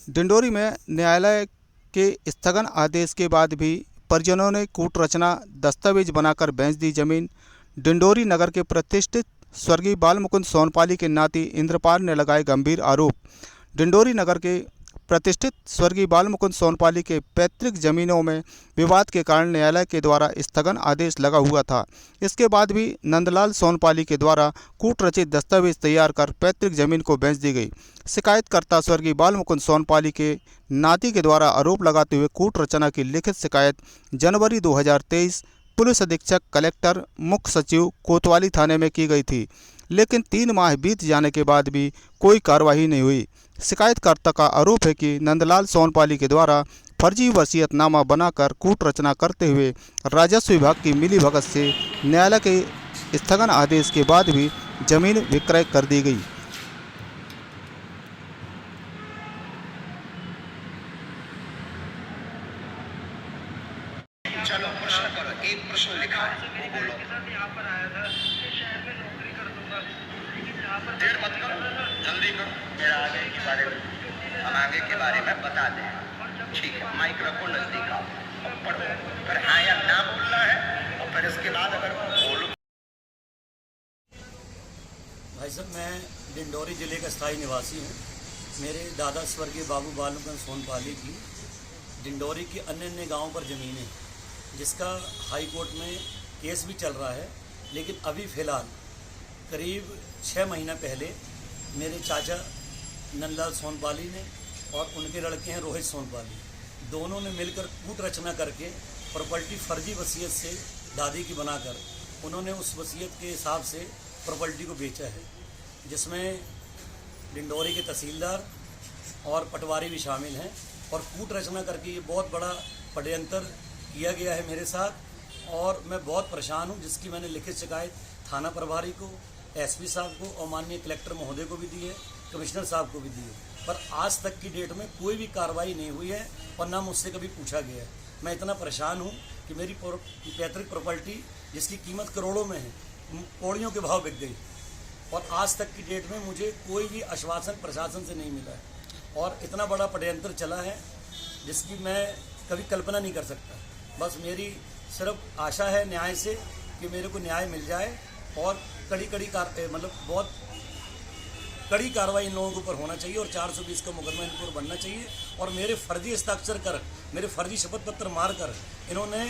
डिंडोरी में न्यायालय के स्थगन आदेश के बाद भी परिजनों ने कूटरचना दस्तावेज बनाकर बेच दी जमीन। डिंडोरी नगर के प्रतिष्ठित स्वर्गीय बालमुकुंद सोनपाली के नाती इंद्रपाल ने लगाए गंभीर आरोप। डिंडोरी नगर के प्रतिष्ठित स्वर्गीय बालमुकुंद सोनपाली के पैतृक जमीनों में विवाद के कारण न्यायालय के द्वारा स्थगन आदेश लगा हुआ था। इसके बाद भी नंदलाल सोनपाली के द्वारा कूटरचित दस्तावेज तैयार कर पैतृक जमीन को बेच दी गई। शिकायतकर्ता स्वर्गीय बालमुकुंद सोनपाली के नाती के द्वारा आरोप लगाते हुए कूटरचना की लिखित शिकायत जनवरी 2023 पुलिस अधीक्षक कलेक्टर मुख्य सचिव कोतवाली थाने में की गई थी, लेकिन 3 माह बीत जाने के बाद भी कोई कार्रवाई नहीं हुई। शिकायतकर्ता का आरोप है कि नंदलाल सोनपाली के द्वारा फर्जी वसीयतनामा बनाकर कूटरचना करते हुए राजस्व विभाग की मिलीभगत से न्यायालय के स्थगन आदेश के बाद भी जमीन विक्रय कर दी गई। चलो प्रश्न करो, एक प्रश्न लिखा है वो बोलो। यहाँ पर आया था कि शहर में नौकरी कर दूंगा, लेकिन यहाँ पर देर मत करो, जल्दी करो। मेरा आगे के बारे में हम आगे के बारे में बता दें। ठीक है, माइक रखो, नजदीक आओ और पढ़ो। फिर हाँ या ना बोलना है और फिर इसके बाद अगर बोलो। भाई साहब, मैं डिंडोरी जिले का स्थायी निवासी हूँ। मेरे दादा स्वर्गीय बाबू बालमुकुंद सोनपाली की डिंडोरी की अन्य अन्य गाँवों पर ज़मीनें, जिसका हाई कोर्ट में केस भी चल रहा है। लेकिन अभी फ़िलहाल करीब 6 महीना पहले मेरे चाचा नंदलाल सोनपाली ने और उनके लड़के हैं रोहित सोनपाली, दोनों ने मिलकर कूटरचना करके प्रॉपर्टी फर्जी वसीयत से दादी की बनाकर उन्होंने उस वसीयत के हिसाब से प्रॉपर्टी को बेचा है, जिसमें डिंडोरी के तहसीलदार और पटवारी भी शामिल हैं। और कूटरचना करके ये बहुत बड़ा षड्यंत्र किया गया है मेरे साथ, और मैं बहुत परेशान हूँ, जिसकी मैंने लिखित शिकायत थाना प्रभारी को, एसपी साहब को और माननीय कलेक्टर महोदय को भी दी है, कमिश्नर साहब को भी दी है। पर आज तक की डेट में कोई भी कार्रवाई नहीं हुई है और ना मुझसे कभी पूछा गया है। मैं इतना परेशान हूँ कि मेरी पैतृक प्रॉपर्टी, जिसकी कीमत करोड़ों में है, कौड़ियों के भाव बिक गई, और आज तक की डेट में मुझे कोई भी आश्वासन प्रशासन से नहीं मिला है। और इतना बड़ा षड्यंत्र चला है जिसकी मैं कभी कल्पना नहीं कर सकता। बस मेरी सिर्फ आशा है न्याय से कि मेरे को न्याय मिल जाए, और बहुत कड़ी कार्रवाई इन लोगों के ऊपर होना चाहिए, और 420 का मुकदमा इनके ऊपर बनना चाहिए। और मेरे फर्जी हस्ताक्षर कर, मेरे फर्जी शपथ पत्र मार कर इन्होंने